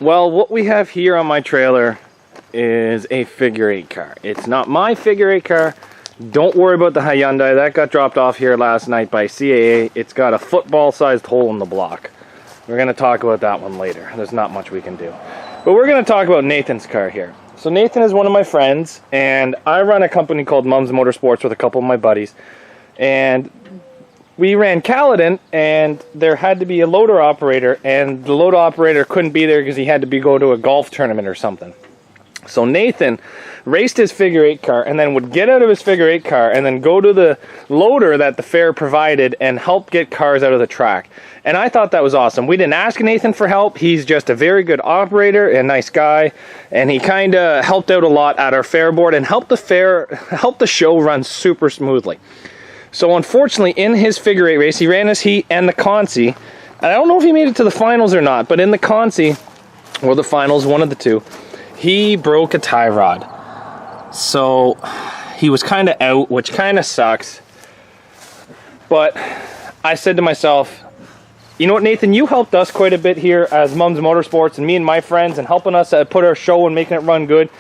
Well, what we have here on my trailer is a figure 8 car. It's not my figure 8 car. Don't worry about the Hyundai. That got dropped off here last night by CAA. It's got a football-sized hole in the block. We're going to talk about that one later. There's not much we can do. But we're going to talk about Nathan's car here. So Nathan is one of my friends, and I run a company called Mums Motorsports with a couple of my buddies. And we ran Caledon, and there had to be a loader operator, and the loader operator couldn't be there because he had to go to a golf tournament or something. So Nathan raced his figure 8 car and then would get out of his figure 8 car and then go to the loader that the fair provided and help get cars out of the track. And I thought that was awesome. We didn't ask Nathan for help. He's just a very good operator and nice guy, and he kind of helped out a lot at our fair board and helped the show run super smoothly. So unfortunately, in his figure 8 race, he ran his heat and the consi. And I don't know if he made it to the finals or not, but in the consi, or the finals, one of the two, he broke a tie rod. So he was kind of out, which kind of sucks. But I said to myself, you know what, Nathan, you helped us quite a bit here as Mums Motorsports and me and my friends and helping us put our show and making it run good.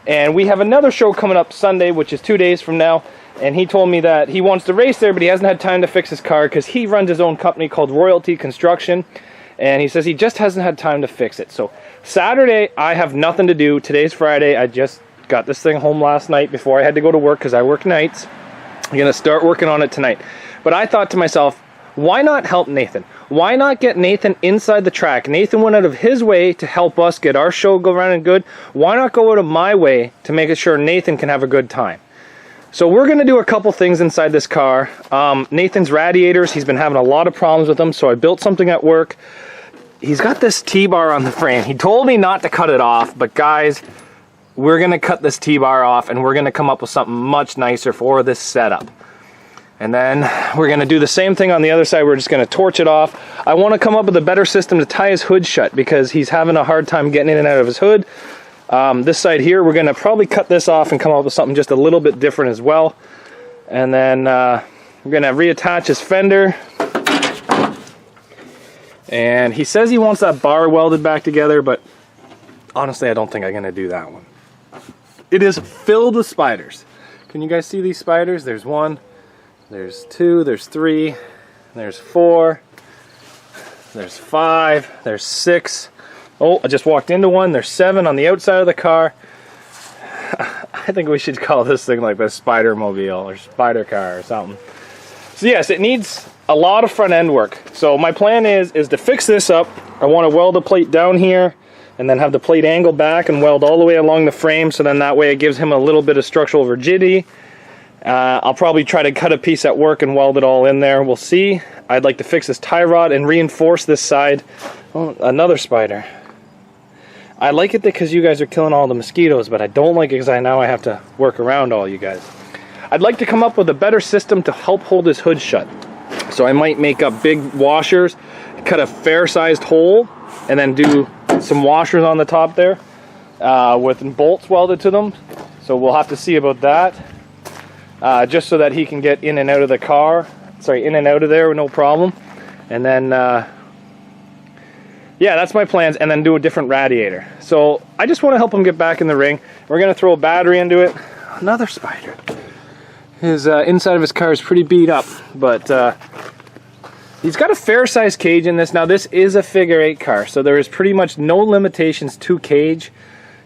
And we have another show coming up Sunday, which is 2 days from now. And he told me that he wants to race there, but he hasn't had time to fix his car because he runs his own company called Royalty Construction. And he says he just hasn't had time to fix it. So Saturday, I have nothing to do. Today's Friday. I just got this thing home last night before I had to go to work because I work nights. I'm going to start working on it tonight. But I thought to myself, why not help Nathan? Why not get Nathan inside the track? Nathan went out of his way to help us get our show go running good. Why not go out of my way to make sure Nathan can have a good time? So we're going to do a couple things inside this car. Nathan's radiators, he's been having a lot of problems with them, so I built something at work. He's got this T-bar on the frame. He told me not to cut it off, but guys, we're going to cut this T-bar off and we're going to come up with something much nicer for this setup. And then we're going to do the same thing on the other side. We're just going to torch it off. I want to come up with a better system to tie his hood shut because he's having a hard time getting in and out of his hood. This side here, we're going to probably cut this off and come up with something just a little bit different as well. And then we're going to reattach his fender. And he says he wants that bar welded back together, but honestly, I don't think I'm going to do that one. It is filled with spiders. Can you guys see these spiders? There's one, there's two, there's three, there's four, there's five, there's six. Oh, I just walked into one. There's 7 on the outside of the car. I think we should call this thing like the Spider Mobile or Spider Car or something. So yes, it needs a lot of front end work. So my plan is to fix this up. I want to weld a plate down here and then have the plate angle back and weld all the way along the frame, so then that way it gives him a little bit of structural rigidity. I'll probably try to cut a piece at work and weld it all in there. We'll see. I'd like to fix this tie rod and reinforce this side. Oh, another spider. I like it because you guys are killing all the mosquitoes, but I don't like it because now I have to work around all you guys. I'd like to come up with a better system to help hold his hood shut. So I might make up big washers, cut a fair-sized hole, and then do some washers on the top there with bolts welded to them. So we'll have to see about that. Just so that he can get in and out of the car. Sorry, in and out of there, no problem. And then... yeah, that's my plans, and then do a different radiator. So I just want to help him get back in the ring. We're going to throw a battery into it. Another spider. His inside of his car is pretty beat up, but he's got a fair-sized cage in this. Now, this is a figure 8 car, so there is pretty much no limitations to cage.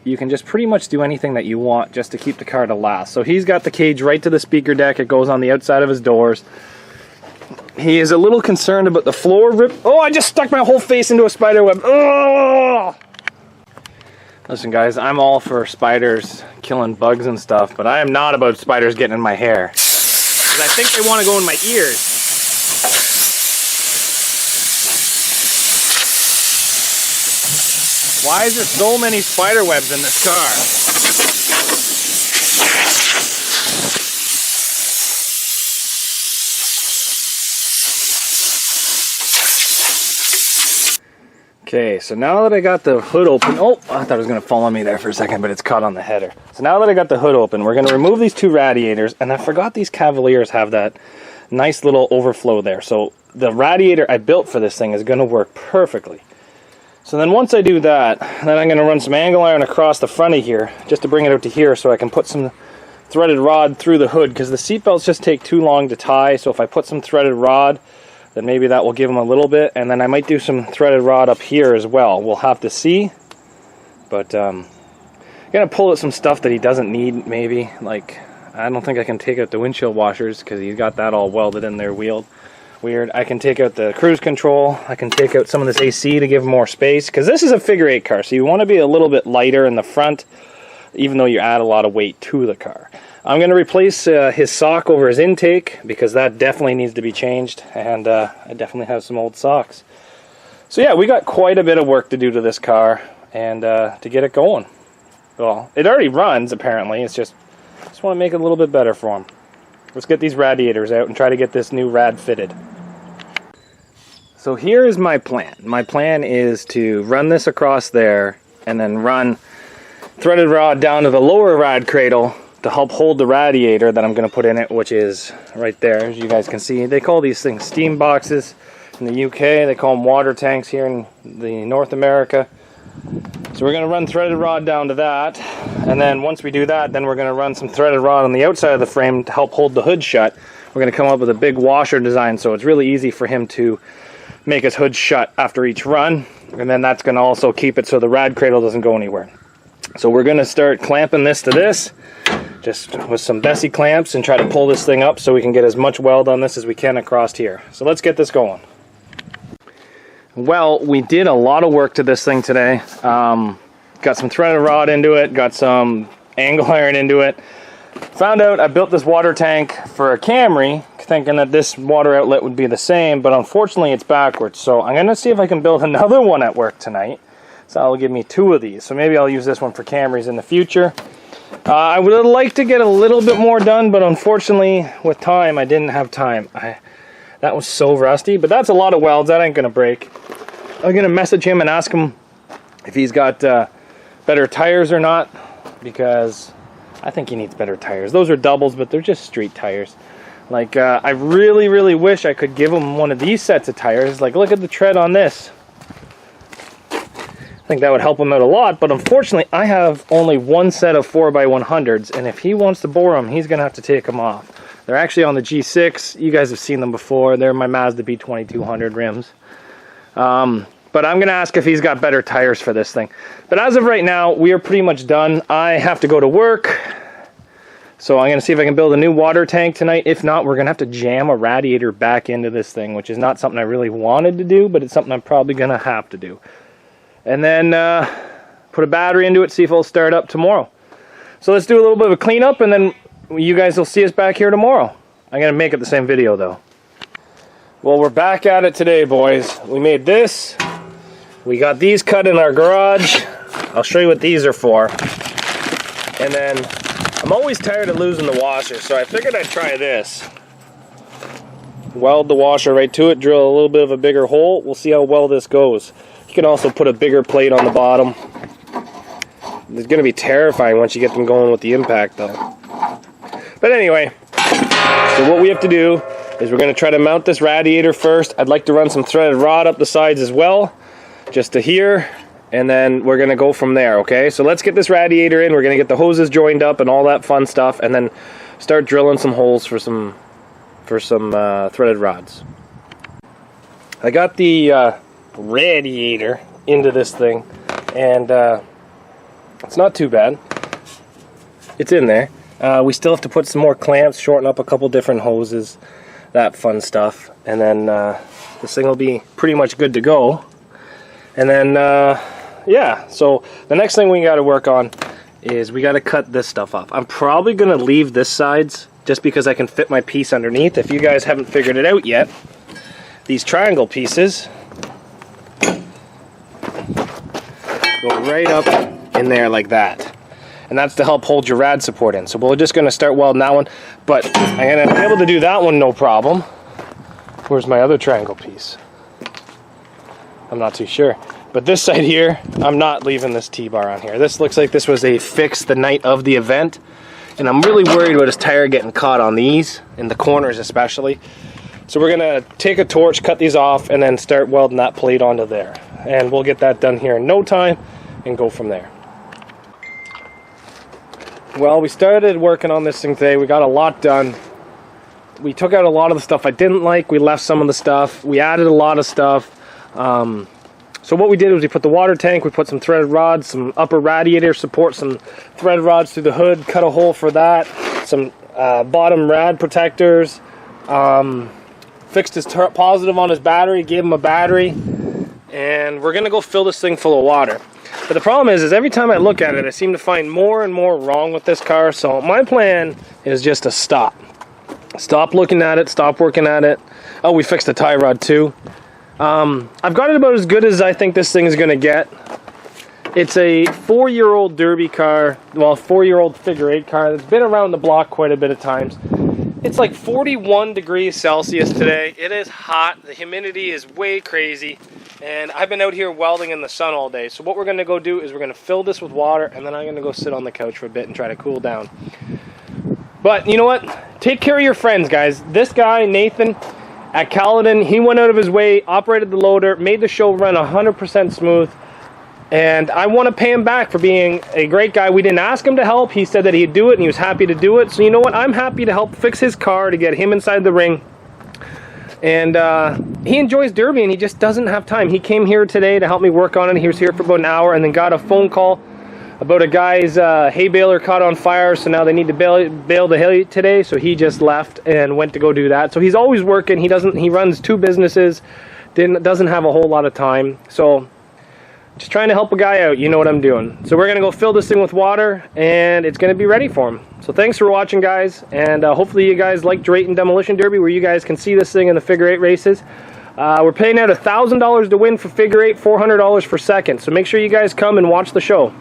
You can just pretty much do anything that you want just to keep the car to last. So he's got the cage right to the speaker deck. It goes on the outside of his doors. He is a little concerned about the floor rip. Oh, I just stuck my whole face into a spider web. Oh! Listen, guys, I'm all for spiders killing bugs and stuff, but I am not about spiders getting in my hair. Because I think they want to go in my ears. Why is there so many spider webs in this car? Okay, so now that I got the hood open, oh, I thought it was going to fall on me there for a second, but it's caught on the header. So now that I got the hood open, we're going to remove these 2 radiators, and I forgot these Cavaliers have that nice little overflow there. So the radiator I built for this thing is going to work perfectly. So then once I do that, then I'm going to run some angle iron across the front of here just to bring it out to here so I can put some threaded rod through the hood, because the seat belts just take too long to tie. So if I put some threaded rod, then maybe that will give them a little bit, and then I might do some threaded rod up here as well. We'll have to see, but I'm going to pull out some stuff that he doesn't need, maybe. Like, I don't think I can take out the windshield washers because he's got that all welded in there weird. I can take out the cruise control. I can take out some of this AC to give him more space, because this is a figure 8 car, so you want to be a little bit lighter in the front, even though you add a lot of weight to the car. I'm going to replace his sock over his intake, because that definitely needs to be changed, and I definitely have some old socks. So yeah, we got quite a bit of work to do to this car, and to get it going. Well, it already runs, apparently. It's just want to make it a little bit better for him. Let's get these radiators out and try to get this new rad fitted. So here is my plan. My plan is to run this across there and then run threaded rod down to the lower rad cradle to help hold the radiator that I'm going to put in it, which is right there, as you guys can see. They call these things steam boxes in the UK. They call them water tanks here in the North America. So we're going to run threaded rod down to that, and then once we do that, then we're going to run some threaded rod on the outside of the frame to help hold the hood shut. We're going to come up with a big washer design, so it's really easy for him to make his hood shut after each run, and then that's going to also keep it so the rad cradle doesn't go anywhere. So we're going to start clamping this to this, just with some Bessie clamps, and try to pull this thing up so we can get as much weld on this as we can across here. So let's get this going. Well, we did a lot of work to this thing today. Got some threaded rod into it, got some angle iron into it. Found out I built this water tank for a Camry, thinking that this water outlet would be the same, but unfortunately it's backwards. So I'm going to see if I can build another one at work tonight. So that'll give me 2 of these. So maybe I'll use this one for Camrys in the future. I would have liked to get a little bit more done, but unfortunately with time I didn't have time. That was so rusty, but that's a lot of welds. That ain't going to break. I'm going to message him and ask him if he's got better tires or not, because I think he needs better tires. Those are doubles, but they're just street tires. Like, I really, really wish I could give him one of these sets of tires. Like, look at the tread on this. I think that would help him out a lot, but unfortunately I have only one set of 4x100s, and if he wants to bore them, he's going to have to take them off. They're actually on the G6. You guys have seen them before. They're my Mazda B2200 rims. But I'm going to ask if he's got better tires for this thing. But as of right now, we are pretty much done. I have to go to work. So I'm going to see if I can build a new water tank tonight. If not, we're going to have to jam a radiator back into this thing, which is not something I really wanted to do, but it's something I'm probably going to have to do. And then put a battery into it, see if it'll start up tomorrow. So let's do a little bit of a cleanup, and then you guys will see us back here tomorrow. I'm going to make it the same video, though. Well, we're back at it today, boys. We made this. We got these cut in our garage. I'll show you what these are for. And then, I'm always tired of losing the washer, so I figured I'd try this. Weld the washer right to it, drill a little bit of a bigger hole. We'll see how well this goes. You can also put a bigger plate on the bottom. It's going to be terrifying once you get them going with the impact, though. But anyway, so what we have to do is we're going to try to mount this radiator first. I'd like to run some threaded rod up the sides as well, just to here, and then we're going to go from there, okay? So let's get this radiator in. We're going to get the hoses joined up and all that fun stuff, and then start drilling some holes for some threaded rods. I got the radiator into this thing, and it's not too bad. It's in there. We still have to put some more clamps, shorten up a couple different hoses, that fun stuff, and then this thing will be pretty much good to go. And then yeah, so the next thing we got to work on is we got to cut this stuff off. I'm probably going to leave this sides just because I can fit my piece underneath. If you guys haven't figured it out yet, these triangle pieces go right up in there like that. And that's to help hold your rad support in. So we're just going to start welding that one. But I'm going to be able to do that one no problem. Where's my other triangle piece? I'm not too sure. But this side here, I'm not leaving this T-bar on here. This looks like this was a fix the night of the event. And I'm really worried about his tire getting caught on these, in the corners especially. So we're going to take a torch, cut these off, and then start welding that plate onto there. and we'll get that done here in no time and go from there. Well, we started working on this thing today. We got a lot done. We took out a lot of the stuff I didn't like. We left some of the stuff. We added a lot of stuff. So what we did was we put the water tank, we put some threaded rods, some upper radiator support, some threaded rods through the hood, cut a hole for that, some bottom rad protectors, fixed his positive on his battery, gave him a battery, and we're gonna go fill this thing full of water. But the problem is every time I look at it, I seem to find more and more wrong with this car. So my plan is just to stop looking at it, stop working at it. Oh, we fixed the tie rod too. I've got it about as good as I think this thing is going to get. It's a 4-year-old derby car, well, 4-year-old figure 8 car that's been around the block quite a bit of times. It's like 41 degrees Celsius today. It is hot. The humidity is way crazy. And I've been out here welding in the sun all day. So what we're going to go do is we're going to fill this with water, and then I'm going to go sit on the couch for a bit and try to cool down. But you know what? Take care of your friends, guys. This guy, Nathan, at Caledon, he went out of his way, operated the loader, made the show run 100% smooth, and I want to pay him back for being a great guy. We didn't ask him to help. He said that he'd do it, and he was happy to do it. So you know what? I'm happy to help fix his car to get him inside the ring. And he enjoys derby, and he just doesn't have time. He came here today to help me work on it. He was here for about an hour, and then got a phone call about a guy's hay baler caught on fire, so now they need to bale the hay today. So he just left and went to go do that. So he's always working. He runs 2 businesses, doesn't have a whole lot of time. So just trying to help a guy out. You know what I'm doing. So we're gonna go fill this thing with water, and it's gonna be ready for him. So thanks for watching, guys, and hopefully you guys like Drayton Demolition Derby, where you guys can see this thing in the figure 8 races. We're paying out $1,000 to win for figure 8, $400 for second. So make sure you guys come and watch the show.